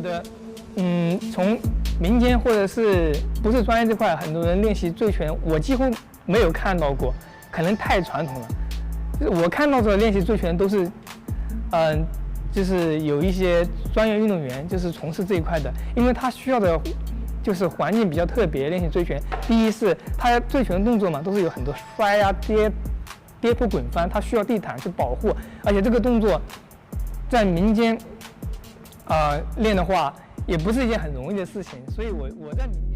得，从民间或者是不是专业这块，很多人练习醉拳，我几乎没有看到过，可能太传统了。我看到的练习醉拳都是，就是有一些专业运动员就是从事这一块的，因为他需要的就是环境比较特别。练习醉拳，第一是他醉拳动作嘛，都是有很多摔啊、跌扑、滚翻，他需要地毯去保护，而且这个动作在民间练的话，也不是一件很容易的事情，所以我在民间。